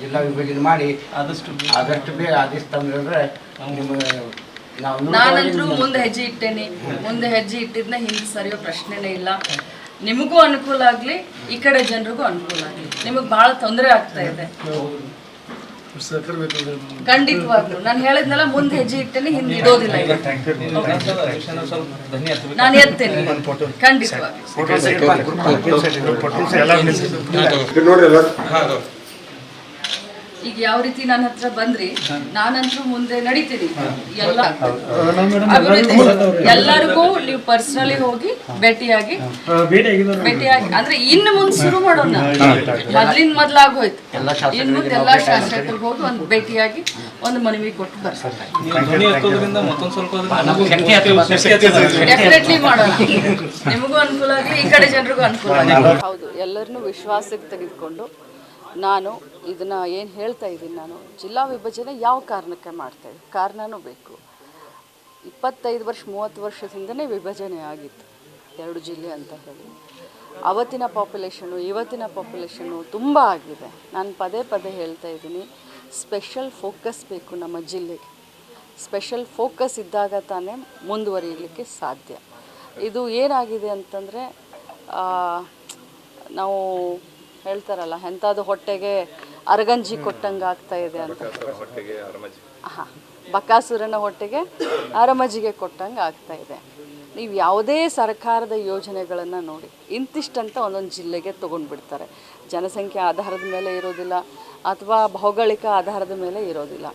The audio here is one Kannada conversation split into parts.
ಜಿಲ್ಲಾ ವಿಭಜನೆ ಮಾಡಿ ಆದಷ್ಟು ಬೇಗ ಆದೇಶ ತಂದ್ರೆ ನಾನಂತರೂ ಮುಂದೆ ಹೆಜ್ಜೆ ಇಟ್ಟೇನೆ. ಮುಂದೆ ಹೆಜ್ಜೆ ಇಟ್ಟಿದ್ನ ಹಿಂದೆ ಸರಿಯೋ ಪ್ರಶ್ನೆನೇ ಇಲ್ಲ. ನಿಮಗೂ ಅನುಕೂಲ ಆಗಲಿ, ಈ ಕಡೆ ಜನರಿಗೂ ಅನುಕೂಲ ಆಗಲಿ. ನಿಮಗೆ ಬಹಳ ತೊಂದರೆ ಆಗ್ತಾ ಇದೆ ಖಂಡಿತವಾಗ್ಲು. ನಾನು ಹೇಳಿದ್ನಲ್ಲ, ಮುಂದೆ ಹೆಜ್ಜೆ ಇಟ್ಟೇನೆ, ಹಿಂದೆ ಇಡೋದಿಲ್ಲ. ನಾನು ಎತ್ತೇನೆ ಖಂಡಿತವಾಗ್ಲು. ಈಗ ಯಾವ ರೀತಿ ನನ್ನ ಹತ್ರ ಬಂದ್ರಿ, ನಾನಂತರೂ ಮುಂದೆ ನಡೀತೀನಿ. ಎಲ್ಲರಿಗೂ ನೀವು ಪರ್ಸನಲಿ ಹೋಗಿ ಭೇಟಿಯಾಗಿ ಅಂದ್ರೆ ಇನ್ನು ಮುಂದೆ ಶುರು ಮಾಡೋಣ. ಮೊದ್ಲಾಗೋಯ್ತು. ಇನ್ನು ಮುಂದೆ ಎಲ್ಲಾ ಶಾಸಕರಿಗೆ ಹೋಗಿ ಒಂದು ಭೇಟಿಯಾಗಿ ಒಂದು ಮನವಿ ಕೊಟ್ಟು ಬರ್ತಾರೆ. ಡೆಫಿನೆಟ್ಲಿ ಮಾಡೋಣ. ನಿಮಗೂ ಅನುಕೂಲ ಆಗಲಿ, ಈ ಕಡೆ ಜನರಿಗೂ ಅನುಕೂಲ ಆಗಲಿ. ಹೌದು, ಎಲ್ಲರನ್ನೂ ವಿಶ್ವಾಸಕ್ಕೆ ತೆಗೆದುಕೊಂಡು ನಾನು ಇದನ್ನು ಏನು ಹೇಳ್ತಾ ಇದ್ದೀನಿ, ನಾನು ಜಿಲ್ಲಾ ವಿಭಜನೆ ಯಾವ ಕಾರಣಕ್ಕೆ ಮಾಡ್ತಾಯಿದ್ದೆ, ಕಾರಣನೂ ಬೇಕು. 25 ವರ್ಷ 30 ವರ್ಷದಿಂದನೇ ವಿಭಜನೆ ಆಗಿತ್ತು 2 ಜಿಲ್ಲೆ ಅಂತ ಹೇಳಿ. ಅವತ್ತಿನ ಪಾಪ್ಯುಲೇಷನು ಇವತ್ತಿನ ಪಾಪ್ಯುಲೇಷನ್ನು ತುಂಬ ಆಗಿದೆ. ನಾನು ಪದೇ ಪದೇ ಹೇಳ್ತಾ ಇದ್ದೀನಿ, ಸ್ಪೆಷಲ್ ಫೋಕಸ್ ಬೇಕು ನಮ್ಮ ಜಿಲ್ಲೆಗೆ. ಸ್ಪೆಷಲ್ ಫೋಕಸ್ ಇದ್ದಾಗ ತಾನೇ ಮುಂದುವರಿಯಲಿಕ್ಕೆ ಸಾಧ್ಯ. ಇದು ಏನಾಗಿದೆ ಅಂತಂದರೆ, ನಾವು ಹೇಳ್ತಾರಲ್ಲ, ಎಂಥದ್ದು ಹೊಟ್ಟೆಗೆ ಅರಗಂಜಿ ಕೊಟ್ಟಂಗೆ ಆಗ್ತಾ ಇದೆ ಅಂತ. ಬಕಾಸುರನ ಹೊಟ್ಟೆಗೆ ಅರಮಜ್ಜಿಗೆ ಕೊಟ್ಟಂಗೆ ಆಗ್ತಾ ಇದೆ. ನೀವು ಯಾವುದೇ ಸರ್ಕಾರದ ಯೋಜನೆಗಳನ್ನು ನೋಡಿ, ಇಂತಿಷ್ಟಂತ ಒಂದೊಂದು ಜಿಲ್ಲೆಗೆ ತೊಗೊಂಡ್ಬಿಡ್ತಾರೆ. ಜನಸಂಖ್ಯೆ ಆಧಾರದ ಮೇಲೆ ಇರೋದಿಲ್ಲ, ಅಥವಾ ಭೌಗೋಳಿಕ ಆಧಾರದ ಮೇಲೆ ಇರೋದಿಲ್ಲ.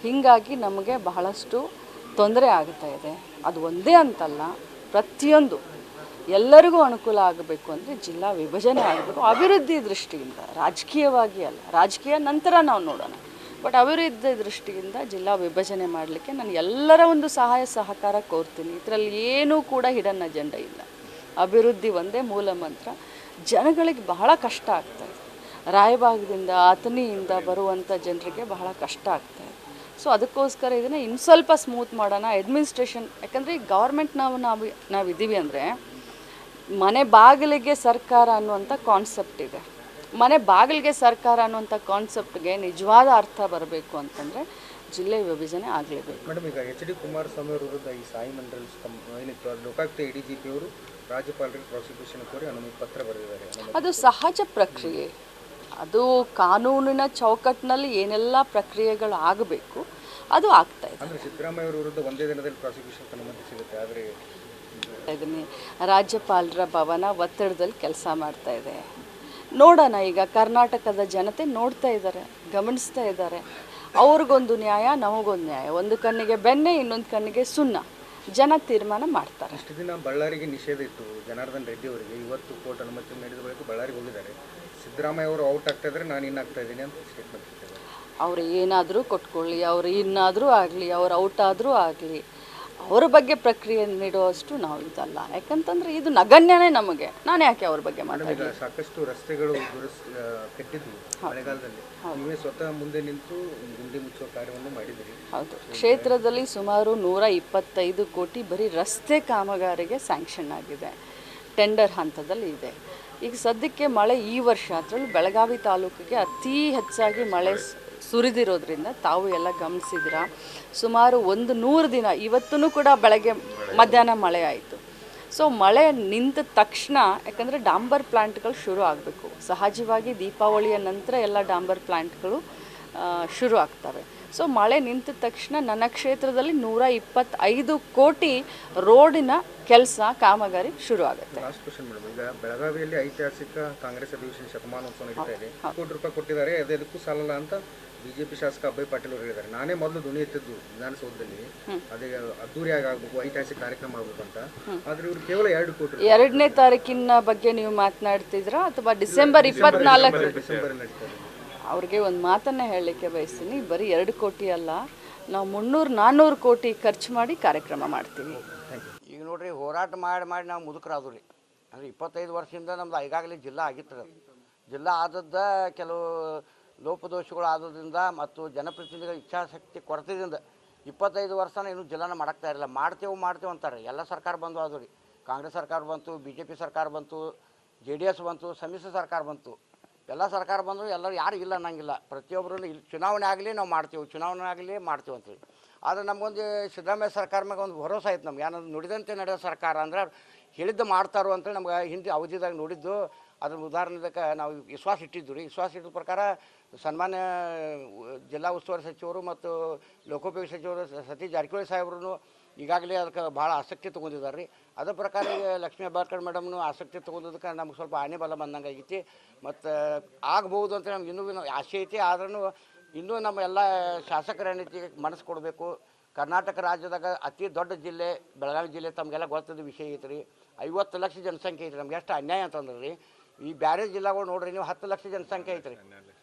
ಹೀಗಾಗಿ ನಮಗೆ ಬಹಳಷ್ಟು ತೊಂದರೆ ಆಗ್ತಾ ಇದೆ. ಅದು ಒಂದೇ ಅಂತಲ್ಲ, ಪ್ರತಿಯೊಂದು ಎಲ್ಲರಿಗೂ ಅನುಕೂಲ ಆಗಬೇಕು ಅಂದರೆ ಜಿಲ್ಲಾ ವಿಭಜನೆ ಆಗಬೇಕು. ಅಭಿವೃದ್ಧಿ ದೃಷ್ಟಿಯಿಂದ, ರಾಜಕೀಯವಾಗಿ ಅಲ್ಲ. ರಾಜಕೀಯ ನಂತರ ನಾವು ನೋಡೋಣ. ಬಟ್ ಅಭಿವೃದ್ಧಿ ದೃಷ್ಟಿಯಿಂದ ಜಿಲ್ಲಾ ವಿಭಜನೆ ಮಾಡಲಿಕ್ಕೆ ನಾನು ಎಲ್ಲರ ಒಂದು ಸಹಾಯ ಸಹಕಾರ ಕೋರ್ತೀನಿ. ಇದರಲ್ಲಿ ಏನೂ ಕೂಡ ಹಿಡನ್ ಅಜೆಂಡ ಇಲ್ಲ. ಅಭಿವೃದ್ಧಿ ಒಂದೇ ಮೂಲ ಮಂತ್ರ. ಜನಗಳಿಗೆ ಬಹಳ ಕಷ್ಟ ಆಗ್ತಾಯಿದೆ. ರಾಯಬಾಗದಿಂದ ಅಥಣಿಯಿಂದ ಬರುವಂಥ ಜನರಿಗೆ ಬಹಳ ಕಷ್ಟ ಆಗ್ತಾಯಿದೆ. ಸೊ ಅದಕ್ಕೋಸ್ಕರ ಇದನ್ನು ಇನ್ನು ಸ್ವಲ್ಪ ಸ್ಮೂತ್ ಮಾಡೋಣ. ಅಡ್ಮಿನಿಸ್ಟ್ರೇಷನ್, ಯಾಕಂದರೆ ಈ ಗೌರ್ಮೆಂಟ್ ನಾವಿದ್ದೀವಿ ಅಂದರೆ ಮನೆ ಬಾಗಿಲಿಗೆ ಸರ್ಕಾರ ಅನ್ನುವಂಥ ಕಾನ್ಸೆಪ್ಟ್ ಇದೆ. ಮನೆ ಬಾಗಿಲಿಗೆ ಸರ್ಕಾರ ಅನ್ನುವಂಥ ಕಾನ್ಸೆಪ್ಟ್ಗೆ ನಿಜವಾದ ಅರ್ಥ ಬರಬೇಕು ಅಂತಂದರೆ ಜಿಲ್ಲೆ ವಿಭಜನೆ ಆಗಲೇಬೇಕು. ಮೇಡಮ್, ಈಗ ಎಚ್ ಡಿ ಕುಮಾರಸ್ವಾಮಿ ಅವರ ವಿರುದ್ಧ ಈ ಸಾಯಿ ಮಂಡಲ್ ಏನಿತ್ತು, ಲೋಕಾಯುಕ್ತ ADGP ಅವರು ರಾಜ್ಯಪಾಲರಿಗೆ ಪ್ರಾಸಿಕ್ಯೂಷನ್ ಕೋರಿ ಅನುಮತಿ ಪತ್ರ ಬರೆದಿದ್ದಾರೆ. ಅದು ಸಹಜ ಪ್ರಕ್ರಿಯೆ. ಅದು ಕಾನೂನಿನ ಚೌಕಟ್ಟಿನಲ್ಲಿ ಏನೆಲ್ಲ ಪ್ರಕ್ರಿಯೆಗಳು ಆಗಬೇಕು ಅದು ಆಗ್ತಾ ಇದೆ. ಅಂದರೆ ಸಿದ್ದರಾಮಯ್ಯ ಅವರ ವಿರುದ್ಧ ಒಂದೇ ದಿನದಲ್ಲಿ ಪ್ರಾಸಿಕ್ಯೂಷನ್ ಅನುಮತಿ ಸಿಗುತ್ತೆ. ಆದರೆ ಇದನ್ನೇ ರಾಜ್ಯಪಾಲರ ಭವನ ಒತ್ತಡದಲ್ಲಿ ಕೆಲಸ ಮಾಡ್ತಾ ಇದೆ. ನೋಡೋಣ, ಈಗ ಕರ್ನಾಟಕದ ಜನತೆ ನೋಡ್ತಾ ಇದ್ದಾರೆ, ಗಮನಿಸ್ತಾ ಇದ್ದಾರೆ. ಅವ್ರಿಗೊಂದು ನ್ಯಾಯ, ನಮಗೊಂದು ನ್ಯಾಯ. ಒಂದು ಕಣ್ಣಿಗೆ ಬೆಣ್ಣೆ, ಇನ್ನೊಂದು ಕಣ್ಣಿಗೆ ಸುಣ್ಣ. ಜನ ತೀರ್ಮಾನ ಮಾಡ್ತಾರೆ. ಇಷ್ಟು ದಿನ ಬಳ್ಳಾರಿಗೆ ನಿಷೇಧ ಇತ್ತು ಜನಾರ್ದನ್ ರೆಡ್ಡಿ ಅವರಿಗೆ. ಇವತ್ತು ಕೋರ್ಟ್ ಅನುಮತಿ ನೀಡಿದ ಬಳಿಕ ಬಳ್ಳಾರಿಗೆ ಹೋಗಿದ್ದಾರೆ. ಸಿದ್ದರಾಮಯ್ಯ ಅವರು ಔಟ್ ಆಗ್ತಾ ಇದ್ದಾರೆ, ನಾನು ಇನ್ ಆಗ್ತಾ ಇದ್ದೀನಿ ಅಂತ ಸ್ಟೇಟ್ಮೆಂಟ್ ಕೊಟ್ಟಿದ್ದಾರೆ. ಅವ್ರು ಏನಾದರೂ ಕೊಟ್ಕೊಳ್ಳಿ, ಅವ್ರು ಇನ್ನಾದರೂ ಆಗಲಿ, ಅವ್ರು ಔಟ್ ಆದರೂ ಆಗಲಿ, ಅವ್ರ ಬಗ್ಗೆ ಪ್ರಕ್ರಿಯೆ ನೀಡುವಷ್ಟು ನಾವು ಇದಲ್ಲ. ಯಾಕಂತಂದರೆ ಇದು ನಗಣ್ಯನೇ ನಮಗೆ. ನಾನು ಯಾಕೆ ಅವ್ರ ಬಗ್ಗೆ ಮಾತಾಡಿ. ಸಾಕಷ್ಟು ರಸ್ತೆಗಳು ಕೆಟ್ಟಿದ್ವು ಮಳೆಗಾಲದಲ್ಲಿ. ನೀವೇ ಸ್ವತಃ ಮುಂದೆ ನಿಂತು ಗುಂಡಿ ಮುಚ್ಚುವ ಕಾರ್ಯವನ್ನು ಮಾಡಿದ್ದೀರಿ. ಹೌದು, ಕ್ಷೇತ್ರದಲ್ಲಿ ಸುಮಾರು 125 ಕೋಟಿ ಬರೀ ರಸ್ತೆ ಕಾಮಗಾರಿಗೆ ಸ್ಯಾಂಕ್ಷನ್ ಆಗಿದೆ. ಟೆಂಡರ್ ಹಂತದಲ್ಲಿ ಇದೆ. ಈಗ ಸದ್ಯಕ್ಕೆ ಮಳೆ ಈ ವರ್ಷ, ಅದರಲ್ಲೂ ಬೆಳಗಾವಿ ತಾಲೂಕಿಗೆ ಅತಿ ಹೆಚ್ಚಾಗಿ ಮಳೆ ಸುರಿದಿರೋದ್ರಿಂದ ತಾವು ಎಲ್ಲ ಗಮನಿಸಿದ್ರ. ಸುಮಾರು 100 ದಿನ, ಇವತ್ತೂ ಕೂಡ ಬೆಳಗ್ಗೆ ಮಧ್ಯಾಹ್ನ ಮಳೆ ಆಯಿತು. ಸೊ ಮಳೆ ನಿಂತ ತಕ್ಷಣ, ಯಾಕಂದರೆ ಡಾಂಬರ್ ಪ್ಲ್ಯಾಂಟ್ಗಳು ಶುರು ಆಗಬೇಕು. ಸಹಜವಾಗಿ ದೀಪಾವಳಿಯ ನಂತರ ಎಲ್ಲ ಡಾಂಬರ್ ಪ್ಲ್ಯಾಂಟ್ಗಳು ಶುರು ಆಗ್ತವೆ. ಸೊ ಮಳೆ ನಿಂತ ತಕ್ಷಣ ನನ್ನ ಕ್ಷೇತ್ರದಲ್ಲಿ 125 ಕೋಟಿ ರೋಡಿನ ಕೆಲಸ ಕಾಮಗಾರಿ ಶುರು ಆಗುತ್ತೆ. ಲಾಸ್ಟ್ ಕ್ವೆಶ್ಚನ್ ಮೇಡಮ್, ಈಗ ಬೆಳಗಾವಿಯಲ್ಲಿ ಐತಿಹಾಸಿಕ ಕಾಂಗ್ರೆಸ್ ಅಧಿವೇಶನ ಶತಮಾನೋತ್ಸವ ನಡೀತಾ ಇದೆ. ಕೋಟಿ ರೂಪಾಯಿ ಕೊಟ್ಟಿದ್ದಾರೆ, ಅದಕ್ಕೂ ಸಾಲಲ್ಲ ಅಂತ ಬಿಜೆಪಿ ಶಾಸಕ ಅಭಯ್ ಪಾಟೀಲ್ ಅವರು ಹೇಳಿದ್ದಾರೆ. ನಾನೇ ಮೊದಲು ಧ್ವನಿ ಎತ್ತಿದ್ದು ವಿಧಾನಸೌಧದಲ್ಲಿ, ಅದೇ ಅದ್ದೂರಿಯಾಗಿ ಆಗಬೇಕು, ಐತಿಹಾಸಿಕ ಕಾರ್ಯಕ್ರಮ ಆಗಬೇಕು ಅಂತ. ಆದರೆ ಇವರು ಕೇವಲ 2 ಕೋಟಿ. 2ನೇ ತಾರೀಕಿನ ಬಗ್ಗೆ ನೀವು ಮಾತನಾಡ್ತಿದ್ರಾ ಅಥವಾ ಡಿಸೆಂಬರ್ 24? ಡಿಸೆಂಬರ್ ನಡೀತಾರೆ. ಅವ್ರಿಗೆ ಒಂದು ಮಾತನ್ನು ಹೇಳಲಿಕ್ಕೆ ಬಯಸ್ತೀನಿ. ಬರೀ 2 ಕೋಟಿ ಅಲ್ಲ, ನಾವು 300-400 ಕೋಟಿ ಖರ್ಚು ಮಾಡಿ ಕಾರ್ಯಕ್ರಮ ಮಾಡ್ತೀವಿ. ಈಗ ನೋಡ್ರಿ, ಹೋರಾಟ ಮಾಡಿ ನಾವು ಮುದುಕರಾದ್ರಿ. ಅಂದರೆ 25 ವರ್ಷದಿಂದ ನಮ್ದು ಈಗಾಗಲೇ ಜಿಲ್ಲಾ ಆಗಿತ್ತು. ಜಿಲ್ಲಾ ಆದದ್ದ ಕೆಲವು ಲೋಪದೋಷಗಳು ಆಗೋದ್ರಿಂದ ಮತ್ತು ಜನಪ್ರತಿನಿಧಿಗಳ ಇಚ್ಛಾಶಕ್ತಿ ಕೊರತೆಯಿಂದ 25 ವರ್ಷನ ಇನ್ನೂ ಜಿಲ್ಲಾನ ಮಾಡೋಕ್ತಾ ಇರಲಿಲ್ಲ. ಮಾಡ್ತೇವೆ ಅಂತಾರೆ. ಎಲ್ಲ ಸರ್ಕಾರ ಬಂದು ಆದವು ರೀ. ಕಾಂಗ್ರೆಸ್ ಸರ್ಕಾರ ಬಂತು, BJP ಸರ್ಕಾರ ಬಂತು, JDS ಬಂತು, ಸಮ್ಮಿಶ್ರ ಸರ್ಕಾರ ಬಂತು. ಎಲ್ಲ ಸರ್ಕಾರ ಬಂದರೂ ಎಲ್ಲರೂ ಯಾರು ಇಲ್ಲ ಅನ್ನಂಗಿಲ್ಲ. ಪ್ರತಿಯೊಬ್ಬರೂ ಇಲ್ಲಿ ಚುನಾವಣೆ ಆಗಲಿ ನಾವು ಮಾಡ್ತೀವಿ, ಚುನಾವಣೆ ಆಗಲಿ ಮಾಡ್ತೀವಿ ಅಂತೀವಿ. ಆದರೆ ನಮಗೊಂದು ಸಿದ್ದರಾಮಯ್ಯ ಸರ್ಕಾರ ಮ್ಯಾಗ ಒಂದು ಭರೋಸೆ ಆಯ್ತು ನಮ್ಗೆ. ಏನಂದ್ರೆ ನುಡಿದಂತೆ ನಡೆಯೋ ಸರ್ಕಾರ ಅಂದ್ರೆ ಹೇಳಿದ್ದು ಮಾಡ್ತಾರೋ ಅಂತೇಳಿ ನಮ್ಗೆ ಹಿಂದೆ ಅವಧಿದಾಗ ನೋಡಿದ್ದು. ಅದ್ರ ಉದಾಹರಣೆದಕ್ಕೆ ನಾವು ವಿಶ್ವಾಸ ಇಟ್ಟಿದ್ದು ರೀ. ವಿಶ್ವಾಸ ಇಟ್ಟಿದ ಪ್ರಕಾರ ಸನ್ಮಾನ್ಯ ಜಿಲ್ಲಾ ಉಸ್ತುವಾರಿ ಸಚಿವರು ಮತ್ತು ಲೋಕೋಪಯೋಗಿ ಸಚಿವರು ಸತೀಶ್ ಜಾರಕಿಹೊಳಿ ಸಾಹೇಬ್ರು ಈಗಾಗಲೇ ಅದಕ್ಕೆ ಭಾಳ ಆಸಕ್ತಿ ತೊಗೊಂಡಿದ್ದಾರೆ ರೀ. ಅದ್ರ ಪ್ರಕಾರ ಈಗ ಲಕ್ಷ್ಮೀ ಹೆಬ್ಬಾಳ್ಕರ್ ಮೇಡಮ್ನು ಆಸಕ್ತಿ ತೊಗೊಂಡಿದ್ದಕ್ಕೆ ನಮ್ಗೆ ಸ್ವಲ್ಪ ಆನೆ ಬಲ ಬಂದಂಗೆ ಆಗೈತಿ. ಮತ್ತು ಆಗ್ಬೋದು ಅಂತ ನಮ್ಗೆ ಇನ್ನೂ ಆಸೆ ಐತಿ. ಆದ್ರೂ ಇನ್ನೂ ನಮ್ಮ ಎಲ್ಲ ಶಾಸಕರ ಏನೈತಿ ಮನಸ್ಸು ಕೊಡಬೇಕು. ಕರ್ನಾಟಕ ರಾಜ್ಯದಾಗ ಅತಿ ದೊಡ್ಡ ಜಿಲ್ಲೆ ಬೆಳಗಾವಿ ಜಿಲ್ಲೆ, ತಮಗೆಲ್ಲ ಗೊತ್ತಿದ್ದ ವಿಷಯ ಐತೆ ರೀ. 50 ಲಕ್ಷ ಜನಸಂಖ್ಯೆ ಐತೆ. ನಮ್ಗೆ ಎಷ್ಟು ಅನ್ಯಾಯ ಅಂತಂದ್ರೆ ರೀ, ಈ ಬೇರೆ ಜಿಲ್ಲೆಗಳು ನೋಡ್ರಿ ನೀವು 10 ಲಕ್ಷ ಜನಸಂಖ್ಯೆ ಐತೆ ರೀ.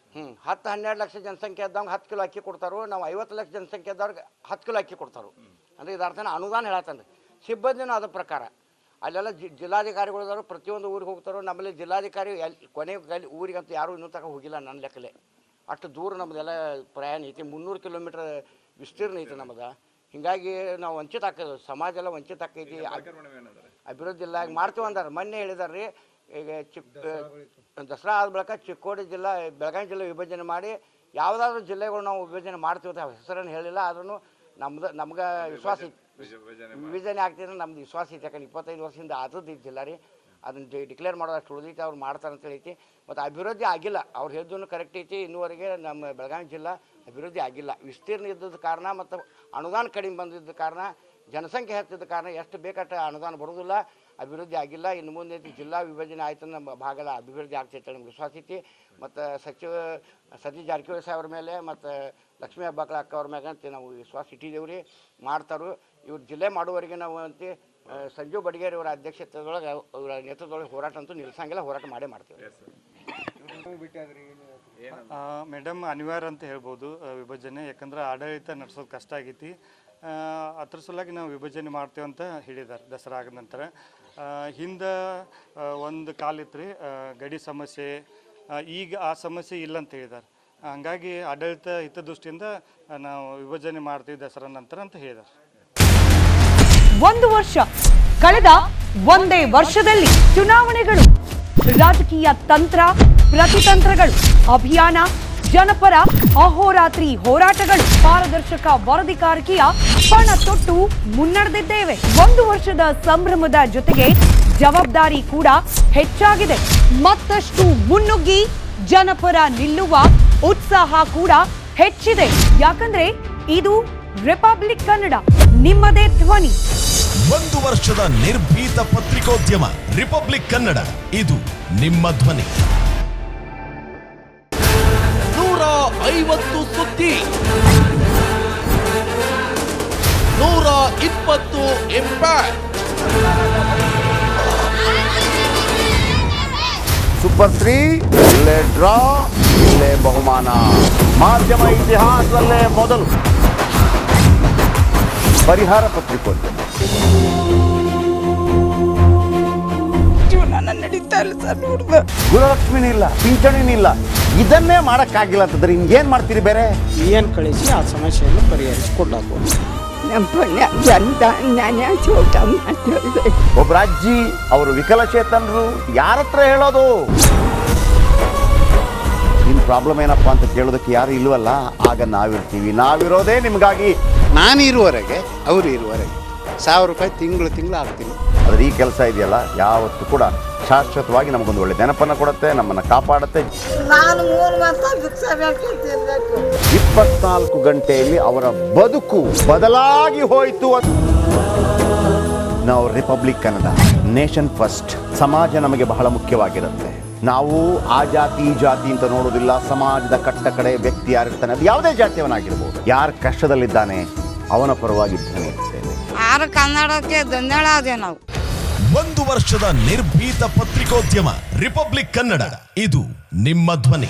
10-12 ಲಕ್ಷ ಜನಸಂಖ್ಯೆ ಇದ್ದವ್ಗೆ 10 ಕಿಲೋ ಅಕ್ಕಿ ಕೊಡ್ತಾರೋ, ನಾವು 50 ಲಕ್ಷ ಜನಸಂಖ್ಯೆ ಇದ್ದವ್ರಿಗೆ 10 ಕಿಲೋ ಅಕ್ಕಿ ಕೊಡ್ತಾರೋ. ಅಂದರೆ ಇದರ ಅರ್ಥನ ಅನುದಾನ ಹೇಳತ್ತಾನೆ ರೀ. ಸಿಬ್ಬಂದಿನೂ ಅದ್ರ ಪ್ರಕಾರ ಅಲ್ಲೆಲ್ಲ ಜಿಲ್ಲಾಧಿಕಾರಿಗಳಿದಾರು, ಪ್ರತಿಯೊಂದು ಊರಿಗೆ ಹೋಗ್ತಾರೋ. ನಮ್ಮಲ್ಲಿ ಜಿಲ್ಲಾಧಿಕಾರಿ ಕೊನೆ ಊರಿಗಂತ ಯಾರೂ ಇನ್ನೂ ತನಕ ಹೋಗಿಲ್ಲ ನನ್ನ ಲೆಕ್ಕಲೆ. ಅಷ್ಟು ದೂರ ನಮ್ಮದೆಲ್ಲ ಪ್ರಯಾಣ ಐತಿ. 300 ಕಿಲೋಮೀಟ್ರ್ ವಿಸ್ತೀರ್ಣ ಐತಿ ನಮ್ಮದು. ಹೀಗಾಗಿ ನಾವು ವಂಚಿತ ಆಗ್ತದೆ, ಸಮಾಜ ಎಲ್ಲ ವಂಚಿತ ಆಕೈತಿ. ಅಭಿವೃದ್ಧಿ ಇಲ್ಲ ಈಗ ಮಾಡ್ತೀವಿ ಅಂದಾರೆ. ಮೊನ್ನೆ ಹೇಳಿದಾರೆ ರೀ, ಈಗ ದಸರಾ ಆದ ಬಳಿಕ ಚಿಕ್ಕೋಡಿ ಜಿಲ್ಲಾ ಬೆಳಗಾವಿ ಜಿಲ್ಲೆ ವಿಭಜನೆ ಮಾಡಿ ಯಾವುದಾದ್ರೂ ಜಿಲ್ಲೆಗಳು ನಾವು ವಿಭಜನೆ ಮಾಡ್ತೀವಿ ಅಂತ ಹೆಸರನ್ನು ಹೇಳಿಲ್ಲ. ಆದ್ರೂ ನಮ್ಗೆ ವಿಶ್ವಾಸ ಐತಿ, ವಿಭಜನೆ ಆಗ್ತಿದ್ರೆ ನಮ್ದು ವಿಶ್ವಾಸ ಐತಿ. ಯಾಕಂದ್ರೆ 25 ವರ್ಷದಿಂದ ಆದದ್ದು ಜಿಲ್ಲಾ ರೀ. ಅದನ್ನು ಡಿಕ್ಲೇರ್ ಮಾಡೋದಷ್ಟು ಉಳಿದೈತಿ, ಅವ್ರು ಮಾಡ್ತಾರೆ ಅಂತ ಹೇಳೈತಿ. ಮತ್ತು ಅಭಿವೃದ್ಧಿ ಆಗಿಲ್ಲ. ಅವ್ರು ಹೇಳಿದ್ದೂ ಕರೆಕ್ಟ್ ಐತಿ. ಇನ್ನೂವರೆಗೆ ನಮ್ಮ ಬೆಳಗಾವಿ ಜಿಲ್ಲಾ ಅಭಿವೃದ್ಧಿ ಆಗಿಲ್ಲ. ವಿಸ್ತೀರ್ಣ ಇದ್ದದ ಕಾರಣ ಮತ್ತು ಅನುದಾನ ಕಡಿಮೆ ಬಂದಿದ್ದ ಕಾರಣ, ಜನಸಂಖ್ಯೆ ಹೆಚ್ಚಿದ್ದ ಕಾರಣ ಎಷ್ಟು ಬೇಕಟ್ಟ ಅನುದಾನ ಬರೋದಿಲ್ಲ, ಅಭಿವೃದ್ಧಿ ಆಗಿಲ್ಲ. ಇನ್ನು ಮುಂದೆ ಜಿಲ್ಲಾ ವಿಭಜನೆ ಆಯ್ತು ನಮ್ಮ ಭಾಗಲ ಅಭಿವೃದ್ಧಿ ಆಗ್ತೈತೆ ನಮ್ಗೆ ವಿಶ್ವಾಸ ಐತಿ. ಮತ್ತು ಸಚಿವ ಸತೀಶ್ ಜಾರಕಿಹೊಳಿ ಸಾಹೇಬ್ರ ಮೇಲೆ ಮತ್ತು ಲಕ್ಷ್ಮೀ ಹೆಬ್ಬಾಳ್ಕರ್ ಅಕ್ಕ ಅವ್ರ ಮ್ಯಾಗ ಅಂತ ನಾವು ವಿಶ್ವಾಸ ಇಟ್ಟಿದ್ದೇವೆ ರೀ. ಮಾಡ್ತಾರೋ. ಇವ್ರು ಜಿಲ್ಲೆ ಮಾಡುವವರೆಗೆ ನಾವು ಅಂತ ಸಂಜು ಬಡಿಗೇರಿ ಅವರ ಅಧ್ಯಕ್ಷತೆಯೊಳಗೆ ಅವರ ನೇತೃತ್ವದೊಳಗೆ ಹೋರಾಟ ಅಂತೂ ನಿಲ್ಲಿಸಂಗಿಲ್ಲ, ಹೋರಾಟ ಮಾಡೇ ಮಾಡ್ತೀವಿ. ಮೇಡಮ್ ಅನಿವಾರ್ಯ ಅಂತ ಹೇಳ್ಬೋದು ವಿಭಜನೆ. ಯಾಕಂದ್ರೆ ಆಡಳಿತ ನಡೆಸೋದು ಕಷ್ಟ ಆಗೈತಿ. ಅದ್ರ ಸಲುವಾಗಿ ನಾವು ವಿಭಜನೆ ಮಾಡ್ತೇವೆ ಅಂತ ಹೇಳಿದ್ದಾರೆ. ದಸರಾ ಆದ ನಂತರ ಹಿಂದೆ ಒಂದು ಕಾಲಿತ್ತು ರೀ ಗಡಿ ಸಮಸ್ಯೆ, ಈಗ ಆ ಸಮಸ್ಯೆ ಇಲ್ಲ ಅಂತ ಹೇಳಿದ್ದಾರೆ. ಹಂಗಾಗಿ ಆಡಳಿತ ಹಿತದೃಷ್ಟಿಯಿಂದ ನಾವು ವಿಭಜನೆ ಮಾಡ್ತೀವಿ ದಸರಾ ನಂತರ ಅಂತ ಹೇಳಿದ್ದಾರೆ. 1 ವರ್ಷ ಕಳೆದ ಒಂದೇ ವರ್ಷದಲ್ಲಿ ಚುನಾವಣೆಗಳು, ರಾಜಕೀಯ ತಂತ್ರ ಪ್ರತಿತಂತ್ರಗಳು, ಅಭಿಯಾನ, ಜನಪರ ಅಹೋರಾತ್ರಿ ಹೋರಾಟಗಳು, ಪಾರದರ್ಶಕ ವರದಿಗಾರಿಕೆಯ ಪಣ ತೊಟ್ಟು ಮುನ್ನಡೆದಿದ್ದೇವೆ. 1 ವರ್ಷದ ಸಂಭ್ರಮದ ಜೊತೆಗೆ ಜವಾಬ್ದಾರಿ ಕೂಡ ಹೆಚ್ಚಾಗಿದೆ. ಮತ್ತಷ್ಟು ಮುನ್ನುಗ್ಗಿ ಜನಪರ ನಿಲ್ಲುವ ಉತ್ಸಾಹ ಕೂಡ ಹೆಚ್ಚಿದೆ. ಯಾಕಂದ್ರೆ ಇದು ರಿಪಬ್ಲಿಕ್ ಕನ್ನಡ, ನಿಮ್ಮದೇ ಧ್ವನಿ. 1 ವರ್ಷದ ನಿರ್ಭೀತ ಪತ್ರಿಕೋದ್ಯಮ ರಿಪಬ್ಲಿಕ್ ಕನ್ನಡ, ಇದು ನಿಮ್ಮ ಧ್ವನಿ. 150 ಸುದ್ದಿ, 120 ಇಂಪ್ಯಾಕ್ಟ್. ಸೂಪರ್ 3 ಇಲ್ಲೇ ಡ್ರಾ, ಇಲ್ಲೇ ಬಹುಮಾನ. ಮಾಧ್ಯಮ ಇತಿಹಾಸದಲ್ಲೇ ಮೊದಲು ಪರಿಹಾರ ಪತ್ರಿಕೋದ್ಯಮ. ಜೀವನ ನಡೀತಾ ಇಲ್ಲ ಸರ್. ನೋಡ್ದ ಗುರುಲಕ್ಷ್ಮಿನೂ ಇಲ್ಲ, ಪಿಂಚಣಿನೂ ಇಲ್ಲ. ಇದನ್ನೇ ಮಾಡಕ್ಕಾಗಿಲ್ಲ ಅಂತಂದ್ರೆ ಹಿಂಗೇನ್ ಮಾಡ್ತೀರಿ? ಬೇರೆ ಏನ್ ಕಳಿಸಿ ಆ ಸಮಸ್ಯೆಯನ್ನು ಪರಿಹರಿಸಿಕೊಡ್ಲಾಕು. ಒಬ್ಬ ಅಜ್ಜಿ, ಅವರು ವಿಕಲಚೇತನರು, ಯಾರ ಹತ್ರ ಹೇಳೋದು? ನಿಮ್ ಪ್ರಾಬ್ಲಮ್ ಏನಪ್ಪಾ ಅಂತ ಕೇಳೋದಕ್ಕೆ ಯಾರು ಇಲ್ವಲ್ಲ. ಆಗ ನಾವಿರ್ತೀವಿ. ನಾವಿರೋದೇ ನಿಮ್ಗಾಗಿ. ನಾನು ಇರುವವರೆಗೆ, ಅವರು ಇರುವವರೆಗೆ 1000 ರೂಪಾಯಿ ತಿಂಗಳು ಆಗ್ತೀನಿ. ಆದ್ರೆ ಈ ಕೆಲಸ ಇದೆಯಲ್ಲ, ಯಾವತ್ತೂ ಕೂಡ ಶಾಶ್ವತವಾಗಿ ನಮಗೊಂದು ಒಳ್ಳೆ ನೆನಪನ್ನು ಕೊಡುತ್ತೆ, ನಮ್ಮನ್ನು ಕಾಪಾಡುತ್ತೆ. ನಾನು 3 ವರ್ಷ 24 ಗಂಟೆಯಲ್ಲಿ ಅವರ ಬದುಕು ಬದಲಾಗಿ ಹೋಯಿತು. ನಾವು ರಿಪಬ್ಲಿಕ್ ಕನ್ನಡ, ನೇಷನ್ ಫಸ್ಟ್. ಸಮಾಜ ನಮಗೆ ಬಹಳ ಮುಖ್ಯವಾಗಿರುತ್ತೆ. ನಾವು ಆ ಜಾತಿ ಈ ಜಾತಿ ಅಂತ ನೋಡೋದಿಲ್ಲ. ಸಮಾಜದ ಕಟ್ಟ ಕಡೆ ವ್ಯಕ್ತಿ ಯಾರಿರ್ತಾನೆ, ಅದು ಯಾವುದೇ ಜಾತಿಯವನಾಗಿರ್ಬೋದು, ಯಾರು ಕಷ್ಟದಲ್ಲಿದ್ದಾನೆ ಅವನ ಪರವಾಗಿ ಧ್ವನಿ ಎತ್ತುತ್ತೇವೆ. ಕನ್ನಡಕ್ಕೆ ಧನ್ಯವಾದ. ನಾವು 1 ವರ್ಷದ ನಿರ್ಭೀತ ಪತ್ರಿಕೋದ್ಯಮ ರಿಪಬ್ಲಿಕ್ ಕನ್ನಡ, ಇದು ನಿಮ್ಮ ಧ್ವನಿ.